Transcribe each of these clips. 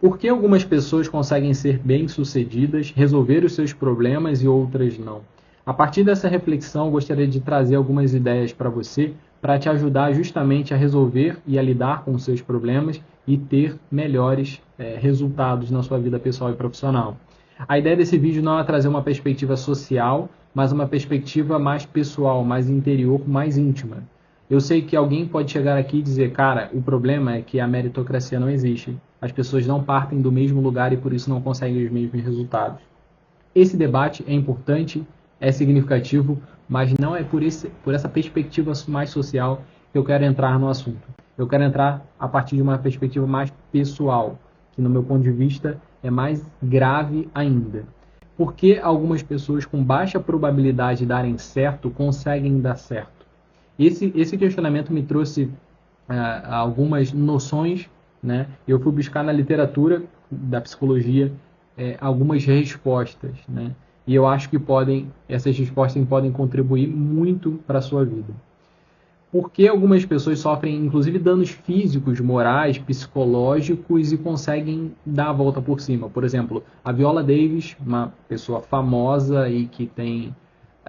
Por que algumas pessoas conseguem ser bem-sucedidas, resolver os seus problemas e outras não? A partir dessa reflexão, eu gostaria de trazer algumas ideias para você, para te ajudar justamente a resolver e a lidar com os seus problemas e ter melhores resultados na sua vida pessoal e profissional. A ideia desse vídeo não é trazer uma perspectiva social, mas uma perspectiva mais pessoal, mais interior, mais íntima. Eu sei que alguém pode chegar aqui e dizer, cara, o problema é que a meritocracia não existe. As pessoas não partem do mesmo lugar e por isso não conseguem os mesmos resultados. Esse debate é importante, é significativo, mas não é por essa perspectiva mais social que eu quero entrar no assunto. Eu quero entrar a partir de uma perspectiva mais pessoal, que no meu ponto de vista é mais grave ainda. Por que algumas pessoas com baixa probabilidade de darem certo conseguem dar certo? Esse questionamento me trouxe algumas noções, né? Eu fui buscar na literatura da psicologia algumas respostas, né? E eu acho que essas respostas podem contribuir muito para a sua vida. Por que algumas pessoas sofrem, inclusive, danos físicos, morais, psicológicos e conseguem dar a volta por cima? Por exemplo, a Viola Davis, uma pessoa famosa e que tem,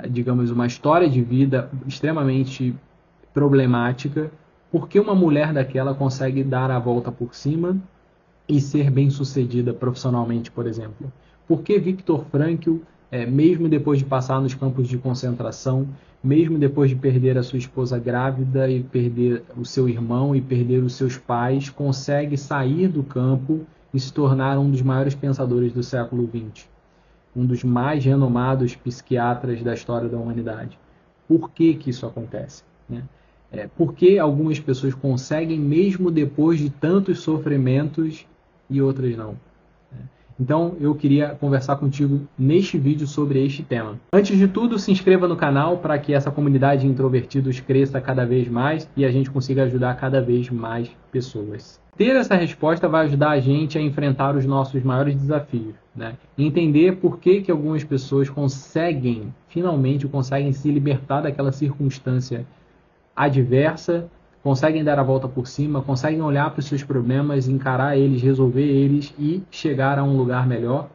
digamos, uma história de vida extremamente problemática. Por que uma mulher daquela consegue dar a volta por cima e ser bem-sucedida profissionalmente, por exemplo? Por que Viktor Frankl, mesmo depois de passar nos campos de concentração, mesmo depois de perder a sua esposa grávida e perder o seu irmão e perder os seus pais, consegue sair do campo e se tornar um dos maiores pensadores do século XX? Um dos mais renomados psiquiatras da história da humanidade. Por que isso acontece? Né? Por que algumas pessoas conseguem mesmo depois de tantos sofrimentos e outras não? Então, eu queria conversar contigo neste vídeo sobre este tema. Antes de tudo, se inscreva no canal para que essa comunidade de introvertidos cresça cada vez mais e a gente consiga ajudar cada vez mais pessoas. Ter essa resposta vai ajudar a gente a enfrentar os nossos maiores desafios, né? Entender por que algumas pessoas finalmente conseguem se libertar daquela circunstância adversa, conseguem dar a volta por cima, conseguem olhar para os seus problemas, encarar eles, resolver eles e chegar a um lugar melhor.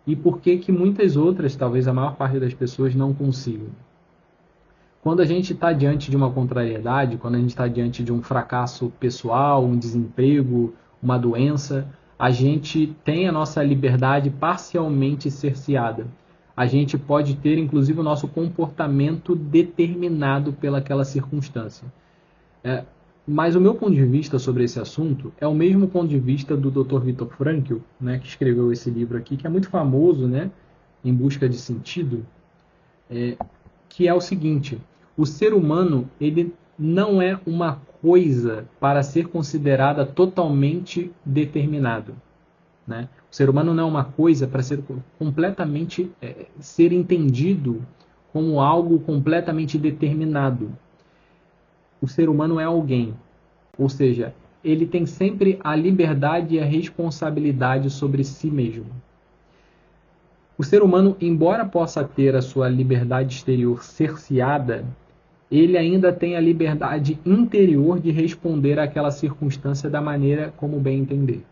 E por que muitas outras, talvez a maior parte das pessoas, não consigam. Quando a gente está diante de uma contrariedade, quando a gente está diante de um fracasso pessoal, um desemprego, uma doença, a gente tem a nossa liberdade parcialmente cerceada. A gente pode ter, inclusive, o nosso comportamento determinado pelaquela circunstância. Mas o meu ponto de vista sobre esse assunto é o mesmo ponto de vista do Dr. Viktor Frankl, né, que escreveu esse livro aqui, que é muito famoso, né, Em Busca de Sentido, que é o seguinte: o ser humano ele não é uma coisa para ser considerada totalmente determinado. Né? O ser humano não é uma coisa para ser completamente ser entendido como algo completamente determinado. O ser humano é alguém, ou seja, ele tem sempre a liberdade e a responsabilidade sobre si mesmo. O ser humano, embora possa ter a sua liberdade exterior cerceada, ele ainda tem a liberdade interior de responder àquela circunstância da maneira como bem entender.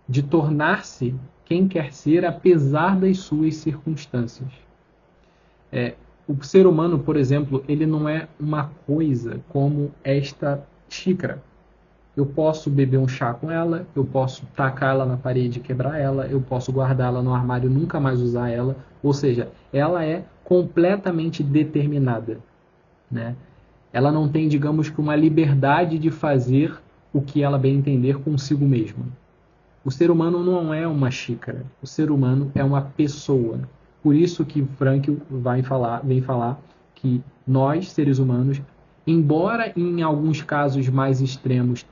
De tornar-se quem quer ser apesar das suas circunstâncias. O ser humano, por exemplo, ele não é uma coisa como esta xícara. Eu posso beber um chá com ela, eu posso tacar ela na parede e quebrar ela, eu posso guardá-la no armário e nunca mais usar ela. Ou seja, ela é completamente determinada. Né? Ela não tem, digamos que, uma liberdade de fazer o que ela bem entender consigo mesma. O ser humano não é uma xícara. O ser humano é uma pessoa. Por isso que Frankl vem falar que nós, seres humanos, embora em alguns casos mais extremos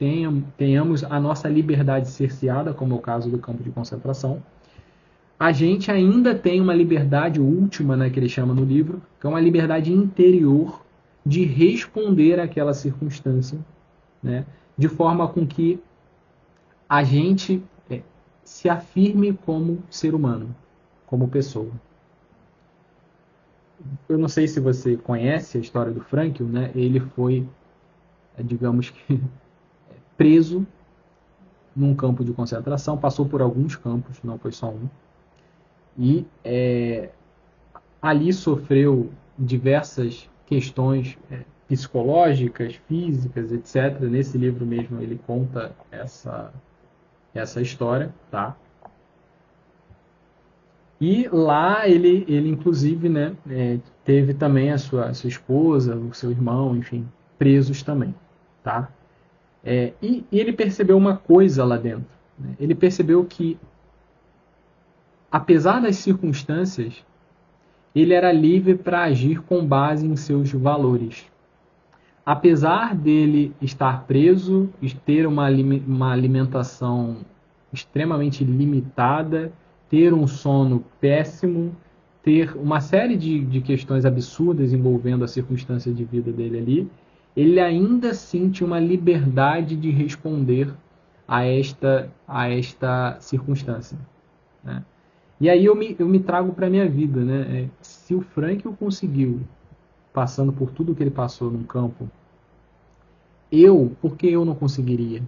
tenhamos a nossa liberdade cerceada, como é o caso do campo de concentração, a gente ainda tem uma liberdade última, né, que ele chama no livro, que é uma liberdade interior de responder àquela circunstância, né, de forma com que a gente se afirme como ser humano, como pessoa. Eu não sei se você conhece a história do Frankl, né? Ele foi, digamos que, preso num campo de concentração, passou por alguns campos, não foi só um, e ali sofreu diversas questões psicológicas, físicas, etc. Nesse livro mesmo ele conta essa história, tá? E lá ele inclusive, né, teve também a sua esposa, o seu irmão, enfim, presos também, tá? E ele percebeu uma coisa lá dentro, né? Ele percebeu que, apesar das circunstâncias, ele era livre para agir com base em seus valores. Apesar dele estar preso, ter uma alimentação extremamente limitada, ter um sono péssimo, ter uma série de questões absurdas envolvendo a circunstância de vida dele ali, ele ainda assim tinha uma liberdade de responder a esta circunstância, né? E aí eu me trago para a minha vida, né? Se o Frank o conseguiu, passando por tudo que ele passou no campo, por que eu não conseguiria,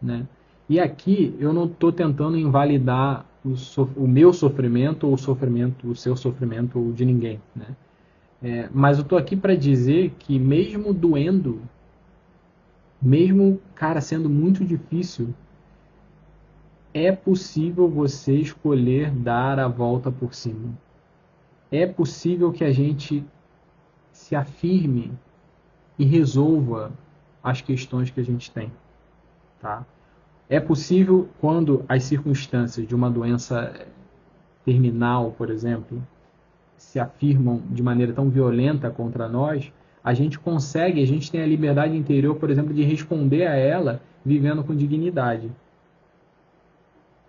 né? E aqui eu não estou tentando invalidar o meu sofrimento ou o seu sofrimento ou de ninguém, né? Mas eu estou aqui para dizer que mesmo doendo, mesmo, cara, sendo muito difícil, é possível você escolher dar a volta por cima. É possível que a gente se afirme e resolva as questões que a gente tem, tá? É possível, quando as circunstâncias de uma doença terminal, por exemplo, se afirmam de maneira tão violenta contra nós, a gente tem a liberdade interior, por exemplo, de responder a ela vivendo com dignidade,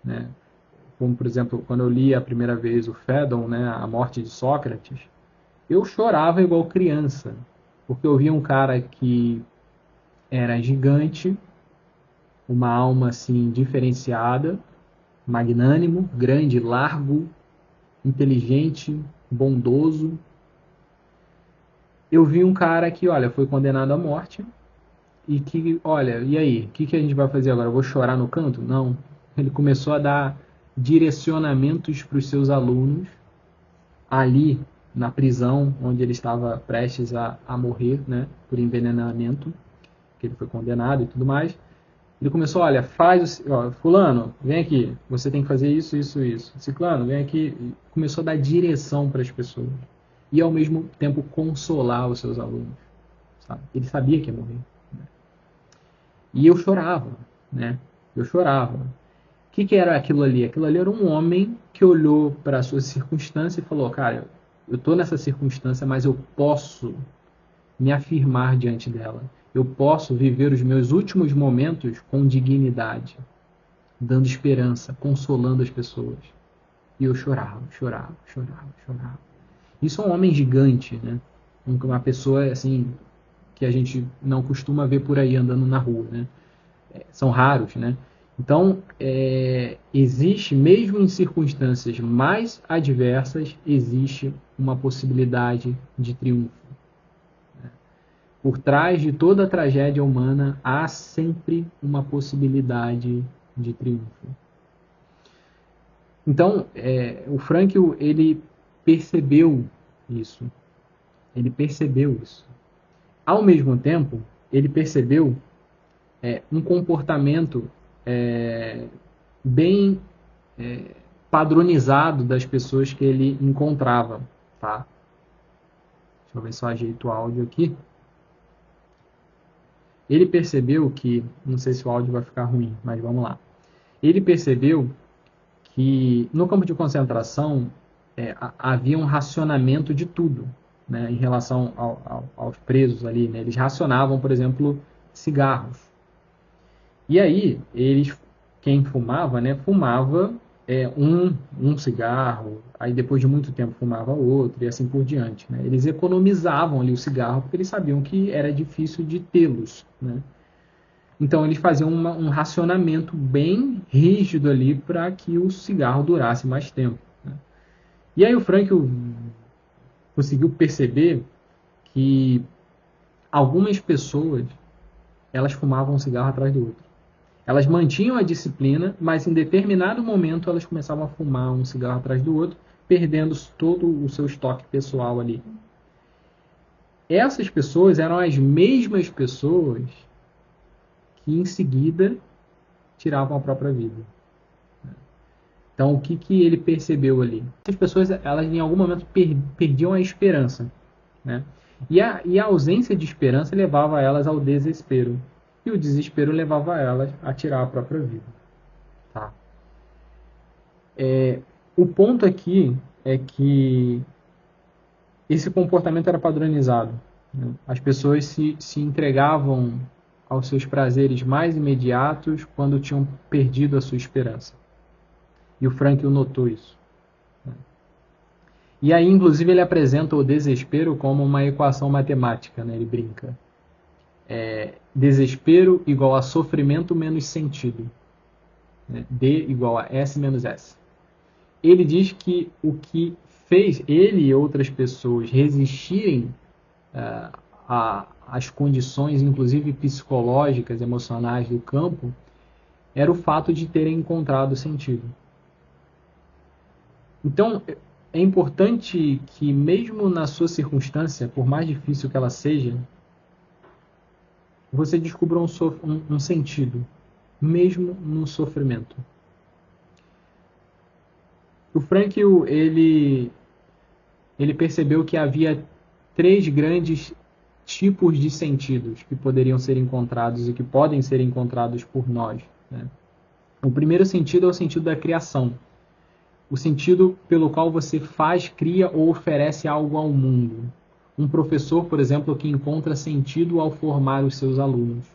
né? Como, por exemplo, quando eu li a primeira vez o Fédon, né, A Morte de Sócrates, eu chorava igual criança, porque eu via um cara que era gigante, uma alma assim diferenciada, magnânimo, grande, largo, inteligente, bondoso. Eu vi um cara que, olha, foi condenado à morte e que, olha, e aí, o que a gente vai fazer agora? Eu vou chorar no canto? Não. Ele começou a dar direcionamentos para os seus alunos ali na prisão, onde ele estava prestes a morrer, né, por envenenamento, que ele foi condenado e tudo mais. Ele começou, olha, fulano, vem aqui, você tem que fazer isso, isso, isso. Ciclano, vem aqui. E começou a dar direção para as pessoas. E ao mesmo tempo consolar os seus alunos, sabe? Ele sabia que ia morrer, né? E eu chorava, né? Eu chorava. O que era aquilo ali? Aquilo ali era um homem que olhou para a sua circunstância e falou, cara, eu estou nessa circunstância, mas eu posso me afirmar diante dela. Eu posso viver os meus últimos momentos com dignidade, dando esperança, consolando as pessoas. E eu chorava, chorava, chorava, chorava. Isso é um homem gigante, né? Uma pessoa assim que a gente não costuma ver por aí andando na rua, né? São raros, né? Então, existe, mesmo em circunstâncias mais adversas, existe uma possibilidade de triunfo. Por trás de toda a tragédia humana, há sempre uma possibilidade de triunfo. Então, o Frankl, ele percebeu isso. Ele percebeu isso. Ao mesmo tempo, ele percebeu um comportamento bem padronizado das pessoas que ele encontrava, tá? Deixa eu ver se eu ajeito o áudio aqui. Ele percebeu que, não sei se o áudio vai ficar ruim, mas vamos lá. Ele percebeu que no campo de concentração havia um racionamento de tudo, né, em relação aos presos ali, né? Eles racionavam, por exemplo, cigarros. E aí, quem fumava, né, fumava um cigarro, aí depois de muito tempo fumava outro, e assim por diante, né? Eles economizavam ali o cigarro, porque eles sabiam que era difícil de tê-los, né? Então eles faziam um racionamento bem rígido ali para que o cigarro durasse mais tempo, né? E aí o Frankl conseguiu perceber que algumas pessoas, elas fumavam um cigarro atrás do outro. Elas mantinham a disciplina, mas em determinado momento elas começavam a fumar um cigarro atrás do outro, perdendo todo o seu estoque pessoal ali. Essas pessoas eram as mesmas pessoas que em seguida tiravam a própria vida. Então, o que ele percebeu ali? Essas pessoas, elas em algum momento perdiam a esperança, né? E a ausência de esperança levava elas ao desespero. E o desespero levava elas a tirar a própria vida. Tá? O ponto aqui é que esse comportamento era padronizado, né? As pessoas se entregavam aos seus prazeres mais imediatos quando tinham perdido a sua esperança. E o Frankl notou isso. E aí, inclusive, ele apresenta o desespero como uma equação matemática, né? Ele brinca. Desespero igual a sofrimento menos sentido. Né? D igual a S menos S. Ele diz que o que fez ele e outras pessoas resistirem às condições, inclusive psicológicas, emocionais do campo, era o fato de terem encontrado sentido. Então, é importante que, mesmo na sua circunstância, por mais difícil que ela seja, você descubra um sentido, mesmo no sofrimento. O Frankl, ele percebeu que havia 3 grandes tipos de sentidos que poderiam ser encontrados e que podem ser encontrados por nós, né? O primeiro sentido é o sentido da criação. O sentido pelo qual você faz, cria ou oferece algo ao mundo. Um professor, por exemplo, que encontra sentido ao formar os seus alunos.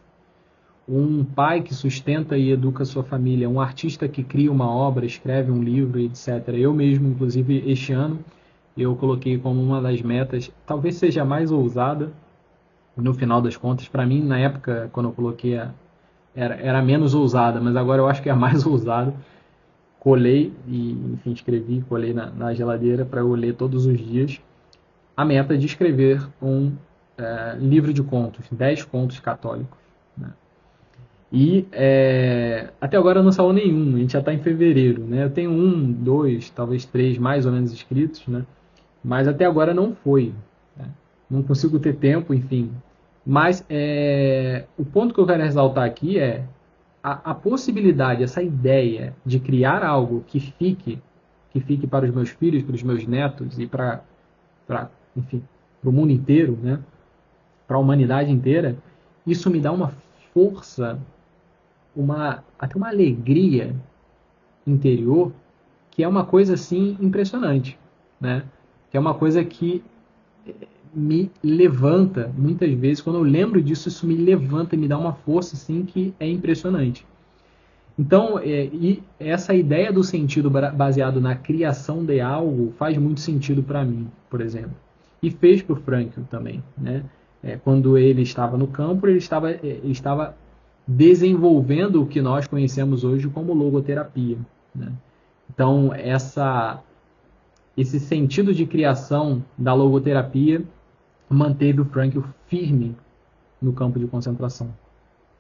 Um pai que sustenta e educa sua família. Um artista que cria uma obra, escreve um livro, etc. Eu mesmo, inclusive, este ano, eu coloquei como uma das metas, talvez seja a mais ousada, no final das contas. Para mim, na época, quando eu coloquei, era menos ousada, mas agora eu acho que é a mais ousada. Colei e, enfim, escrevi, colei na geladeira para eu ler todos os dias. A meta de escrever um livro de contos, 10 contos católicos. Né? E até agora não saiu nenhum, a gente já está em fevereiro. Né? Eu tenho 1, 2, talvez 3 mais ou menos escritos, né? Mas até agora não foi. Né? Não consigo ter tempo, enfim. Mas o ponto que eu quero ressaltar aqui é a possibilidade, essa ideia de criar algo que fique para os meus filhos, para os meus netos e enfim, para o mundo inteiro, né? Para a humanidade inteira, isso me dá uma força, até uma alegria interior, que é uma coisa assim impressionante, né? Que é uma coisa que me levanta, muitas vezes, quando eu lembro disso, isso me levanta e me dá uma força assim que é impressionante. Então, e essa ideia do sentido baseado na criação de algo faz muito sentido para mim, por exemplo. E fez para o Frankl também. Né? Quando ele estava no campo, ele estava desenvolvendo o que nós conhecemos hoje como logoterapia. Né? Então, esse sentido de criação da logoterapia manteve o Frankl firme no campo de concentração.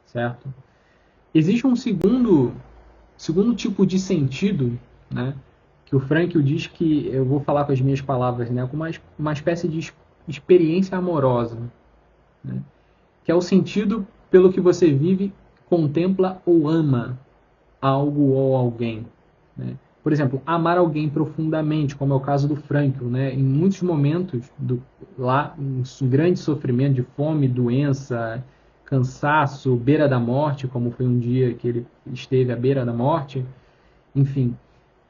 Certo? Existe um segundo tipo de sentido, né, que o Frankl diz que, eu vou falar com as minhas palavras, né, como uma espécie de experiência amorosa, né, que é o sentido pelo que você vive, contempla ou ama algo ou alguém. Né? Por exemplo, amar alguém profundamente, como é o caso do Frankl. Né? Em muitos momentos, lá em grande sofrimento de fome, doença, cansaço, beira da morte, como foi um dia que ele esteve à beira da morte, enfim,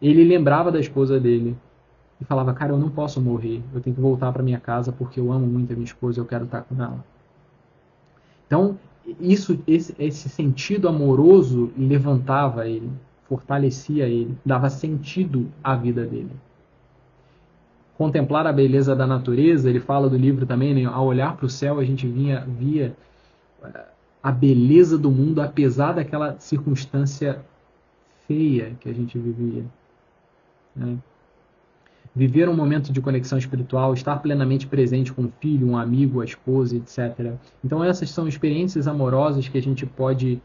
ele lembrava da esposa dele e falava, cara, eu não posso morrer, eu tenho que voltar para minha casa porque eu amo muito a minha esposa e eu quero estar com ela. Então, esse sentido amoroso levantava ele, fortalecia ele, dava sentido à vida dele. Contemplar a beleza da natureza, ele fala do livro também, né? Ao olhar para o céu a gente via a beleza do mundo, apesar daquela circunstância feia que a gente vivia. Né? Viver um momento de conexão espiritual, estar plenamente presente com o filho, um amigo, a esposa, etc. Então essas são experiências amorosas que a gente pode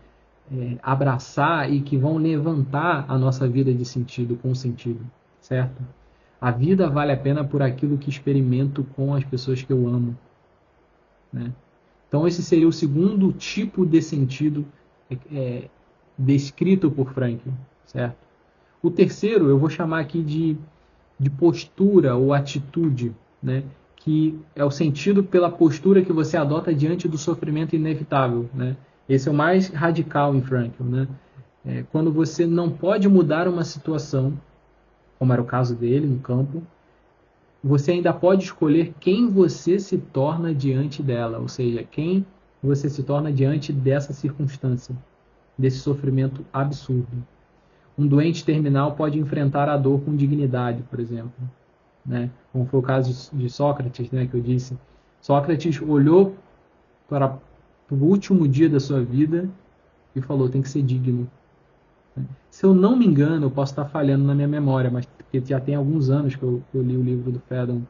abraçar e que vão levantar a nossa vida de sentido, com sentido, certo? A vida vale a pena por aquilo que experimento com as pessoas que eu amo, né? Então esse seria o segundo tipo de sentido descrito por Frankl, certo? O terceiro eu vou chamar aqui de postura ou atitude, né? Que é o sentido pela postura que você adota diante do sofrimento inevitável, né? Esse é o mais radical em Frankl, né? Quando você não pode mudar uma situação, como era o caso dele no campo, você ainda pode escolher quem você se torna diante dela, ou seja, quem você se torna diante dessa circunstância, desse sofrimento absurdo. Um doente terminal pode enfrentar a dor com dignidade, por exemplo, né? Como foi o caso de Sócrates, né, que eu disse. Sócrates olhou para o último dia da sua vida e falou: tem que ser digno. Se eu não me engano, eu posso estar falhando na minha memória, mas porque já tem alguns anos que eu li o livro do Phaedon.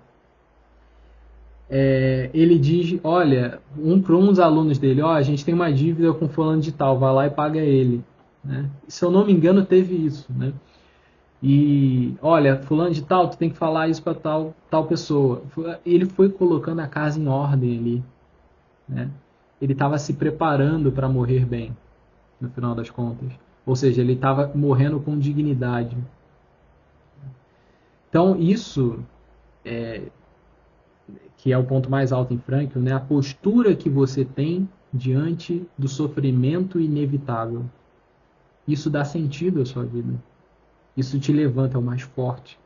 Ele diz, olha, para uns alunos dele, a gente tem uma dívida com fulano de tal, vai lá e paga ele, né? Se eu não me engano, teve isso, né? E, olha, fulano de tal, tu tem que falar isso para tal pessoa. Ele foi colocando a casa em ordem ali, né? Ele estava se preparando para morrer bem, no final das contas. Ou seja, ele estava morrendo com dignidade. Então, isso que é o ponto mais alto em Frankl, né? A postura que você tem diante do sofrimento inevitável. Isso dá sentido à sua vida. Isso te levanta ao mais forte.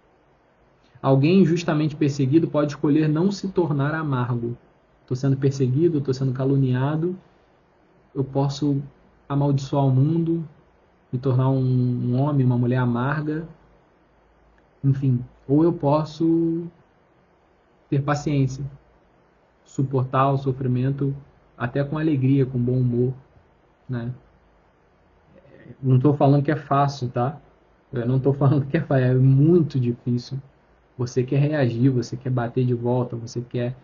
Alguém injustamente perseguido pode escolher não se tornar amargo. Estou sendo perseguido, estou sendo caluniado, eu posso amaldiçoar o mundo, me tornar um homem, uma mulher amarga, enfim. Ou eu posso ter paciência, suportar o sofrimento até com alegria, com bom humor, né? Não estou falando que é fácil, tá? Eu não estou falando que é fácil, é muito difícil. Você quer reagir, você quer bater de volta, você quer,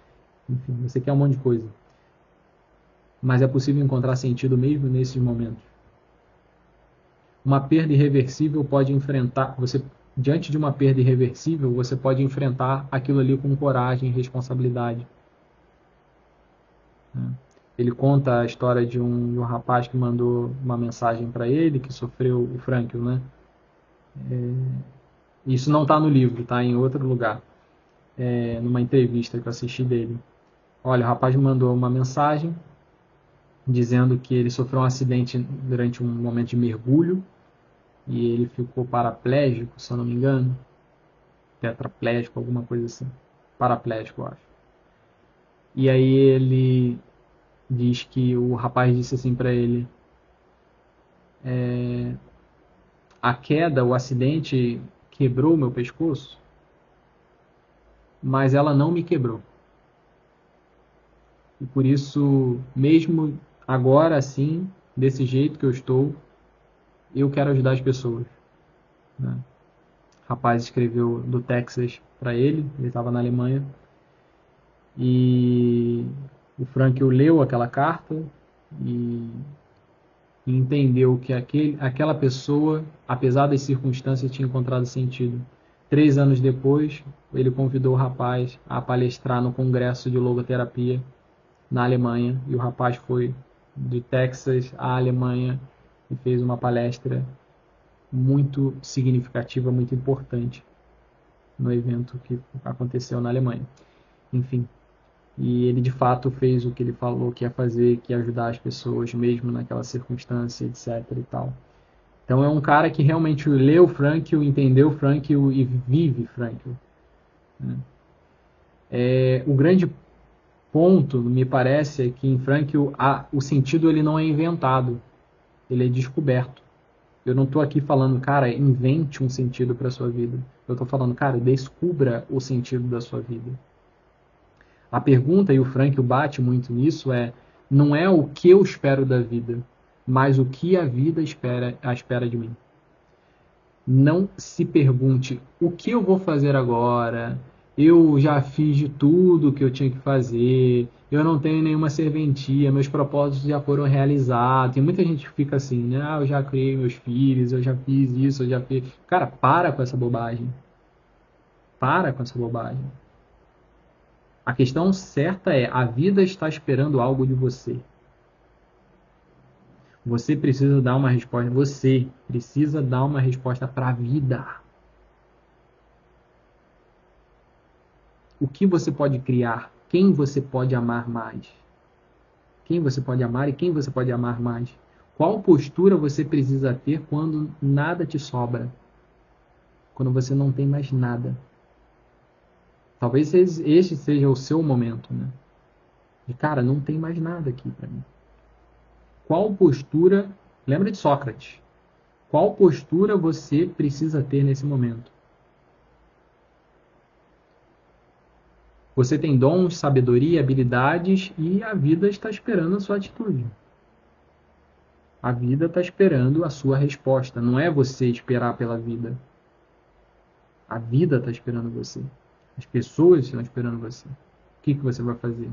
enfim, você quer um monte de coisa. Mas é possível encontrar sentido mesmo nesses momentos. Uma perda irreversível pode enfrentar, diante de uma perda irreversível, você pode enfrentar aquilo ali com coragem e responsabilidade. Ele conta a história de um rapaz que mandou uma mensagem para ele, que sofreu o Frankl, né? Isso não está no livro, está em outro lugar. Numa entrevista que eu assisti dele. Olha, o rapaz me mandou uma mensagem dizendo que ele sofreu um acidente durante um momento de mergulho e ele ficou paraplégico, se eu não me engano. Tetraplégico, alguma coisa assim. Paraplégico, eu acho. E aí ele diz que o rapaz disse assim para ele: a queda, o acidente quebrou meu pescoço, mas ela não me quebrou. E por isso, mesmo agora assim, desse jeito que eu estou, eu quero ajudar as pessoas, né? O rapaz escreveu do Texas para ele estava na Alemanha, e o Frankl leu aquela carta e entendeu que aquela pessoa, apesar das circunstâncias, tinha encontrado sentido. 3 anos depois, ele convidou o rapaz a palestrar no congresso de logoterapia na Alemanha, e o rapaz foi de Texas à Alemanha e fez uma palestra muito significativa, muito importante no evento que aconteceu na Alemanha. Enfim, e ele de fato fez o que ele falou que ia fazer, que ia ajudar as pessoas mesmo naquela circunstância, etc. e tal. Então é um cara que realmente leu Frankl, entendeu Frankl e vive Frankl, né? O grande ponto, me parece, é que em Frankl o sentido ele não é inventado, ele é descoberto. Eu não estou aqui falando, cara, invente um sentido para a sua vida. Eu estou falando, cara, descubra o sentido da sua vida. A pergunta, e o Frankl bate muito nisso, não é o que eu espero da vida, mas o que a vida espera de mim. Não se pergunte o que eu vou fazer agora, eu já fiz de tudo que eu tinha que fazer, eu não tenho nenhuma serventia, meus propósitos já foram realizados. Tem muita gente que fica assim, né? Ah, eu já criei meus filhos, eu já fiz isso, eu já fiz. Cara, para com essa bobagem. Para com essa bobagem. A questão certa é, a vida está esperando algo de você. Você precisa dar uma resposta. Você precisa dar uma resposta para a vida. O que você pode criar? Quem você pode amar mais? Quem você pode amar e quem você pode amar mais? Qual postura você precisa ter quando nada te sobra? Quando você não tem mais nada? Talvez este seja o seu momento, né? E cara, não tem mais nada aqui para mim. Qual postura? Lembra de Sócrates? Qual postura você precisa ter nesse momento? Você tem dons, sabedoria, habilidades e a vida está esperando a sua atitude. A vida está esperando a sua resposta. Não é você esperar pela vida. A vida está esperando você. As pessoas estão esperando você. O que você vai fazer?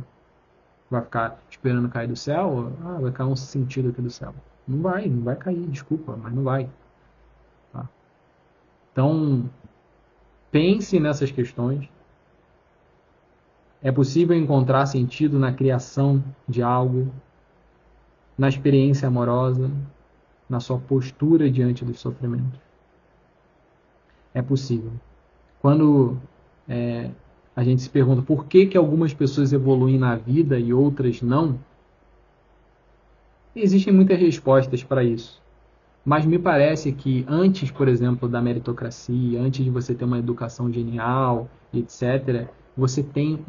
Vai ficar esperando cair do céu? Ah, vai cair um sentido aqui do céu. Não vai cair, desculpa, mas não vai. Tá? Então, pense nessas questões. É possível encontrar sentido na criação de algo, na experiência amorosa, na sua postura diante dos sofrimentos. É possível. Quando a gente se pergunta por que algumas pessoas evoluem na vida e outras não, existem muitas respostas para isso. Mas me parece que antes, por exemplo, da meritocracia, antes de você ter uma educação genial, etc., você tem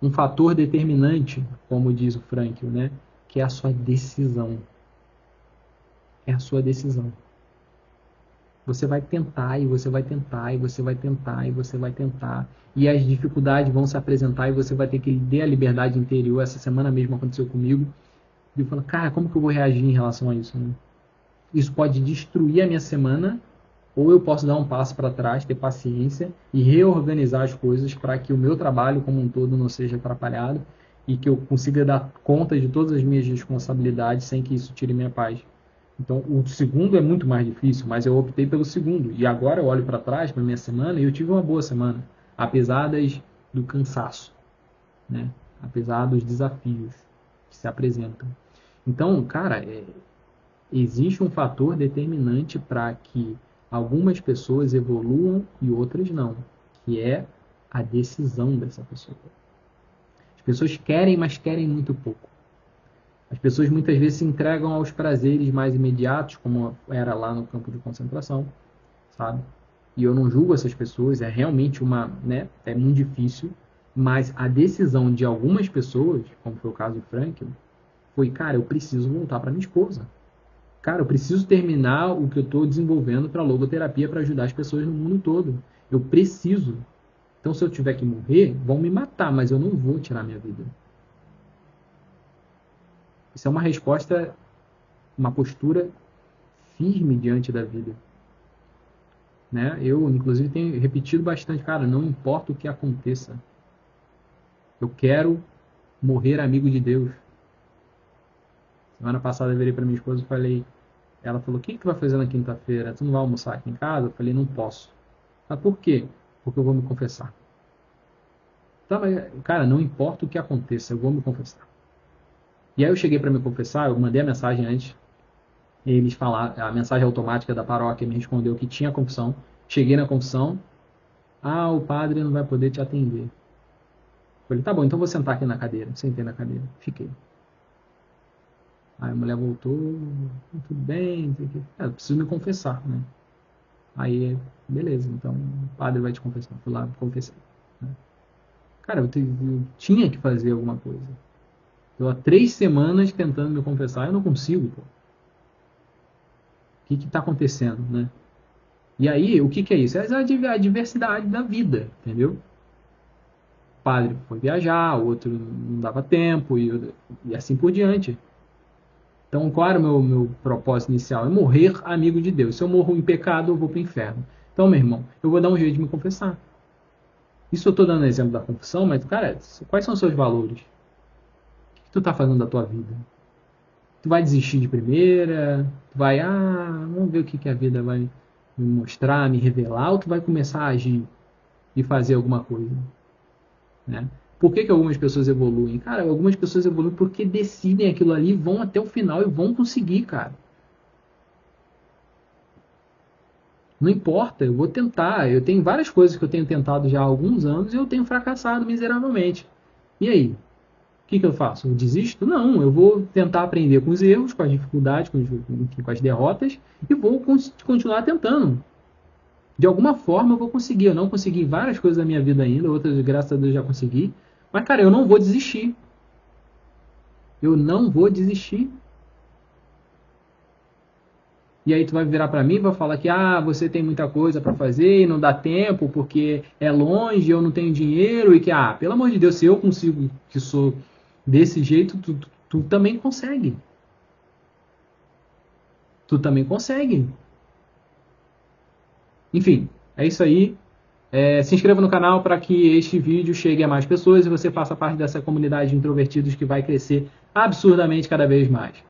um fator determinante, como diz o Frankl, né? Que é a sua decisão. É a sua decisão. Você vai tentar, e você vai tentar, e você vai tentar, e você vai tentar. E as dificuldades vão se apresentar e você vai ter que ter a liberdade interior. Essa semana mesmo aconteceu comigo. E eu falo, cara, como que eu vou reagir em relação a isso? Né? Isso pode destruir a minha semana, ou eu posso dar um passo para trás, ter paciência e reorganizar as coisas para que o meu trabalho como um todo não seja atrapalhado e que eu consiga dar conta de todas as minhas responsabilidades sem que isso tire minha paz. Então, o segundo é muito mais difícil, mas eu optei pelo segundo. E agora eu olho para trás, para minha semana, e eu tive uma boa semana, apesar do cansaço, né? Apesar dos desafios que se apresentam. Então, cara, existe um fator determinante para que algumas pessoas evoluam e outras não, que é a decisão dessa pessoa. As pessoas querem, mas querem muito pouco. As pessoas muitas vezes se entregam aos prazeres mais imediatos, como era lá no campo de concentração, sabe? E eu não julgo essas pessoas, é realmente né, é muito difícil, mas a decisão de algumas pessoas, como foi o caso de Franklin, foi, cara, eu preciso voltar para minha esposa. Cara, eu preciso terminar o que eu estou desenvolvendo para logoterapia para ajudar as pessoas no mundo todo. Eu preciso. Então, se eu tiver que morrer, vão me matar, mas eu não vou tirar minha vida. Isso é uma resposta, uma postura firme diante da vida. Né? Eu, inclusive, tenho repetido bastante, cara, não importa o que aconteça. Eu quero morrer amigo de Deus. Semana passada eu virei para minha esposa e falei, ela falou, o que tu vai fazer na quinta-feira? Tu não vai almoçar aqui em casa? Eu falei, não posso. Mas por quê? Porque eu vou me confessar. Tá, mas, cara, não importa o que aconteça, eu vou me confessar. E aí eu cheguei para me confessar, eu mandei a mensagem antes, eles falaram, a mensagem automática da paróquia me respondeu que tinha confissão. Cheguei na confissão, o padre não vai poder te atender. Eu falei, tá bom, então vou sentar aqui na cadeira. Sentei na cadeira, fiquei. Aí a mulher voltou, tudo bem, eu preciso me confessar, né? Aí, beleza, então o padre vai te confessar. Fui lá, confessei. Né? Cara, eu tinha que fazer alguma coisa. Eu há 3 semanas tentando me confessar, eu não consigo, pô. O que está acontecendo, né? E aí, o que é isso? É a diversidade da vida, entendeu? O padre foi viajar, o outro não dava tempo, e assim por diante. Então, qual era o meu propósito inicial? É morrer amigo de Deus. Se eu morro em pecado, eu vou para o inferno. Então, meu irmão, eu vou dar um jeito de me confessar. Isso eu estou dando exemplo da confusão, mas, cara, quais são os seus valores? O que tu tá fazendo da tua vida? Tu vai desistir de primeira? Tu vai, vamos ver o que a vida vai me mostrar, me revelar, ou tu vai começar a agir e fazer alguma coisa, né? Por que algumas pessoas evoluem? Cara, algumas pessoas evoluem porque decidem aquilo ali, vão até o final e vão conseguir, cara. Não importa, eu vou tentar. Eu tenho várias coisas que eu tenho tentado já há alguns anos e eu tenho fracassado miseravelmente. E aí? O que eu faço? Eu desisto? Não, eu vou tentar aprender com os erros, com as dificuldades, com as derrotas e vou continuar tentando. De alguma forma eu vou conseguir. Eu não consegui várias coisas da minha vida ainda, outras, graças a Deus, já consegui. Mas, cara, eu não vou desistir. Eu não vou desistir. E aí tu vai virar para mim e vai falar que você tem muita coisa para fazer e não dá tempo porque é longe, eu não tenho dinheiro e que pelo amor de Deus, se eu consigo que sou desse jeito, tu também consegue. Tu também consegue. Enfim, é isso aí. Se inscreva no canal para que este vídeo chegue a mais pessoas e você faça parte dessa comunidade de introvertidos que vai crescer absurdamente cada vez mais.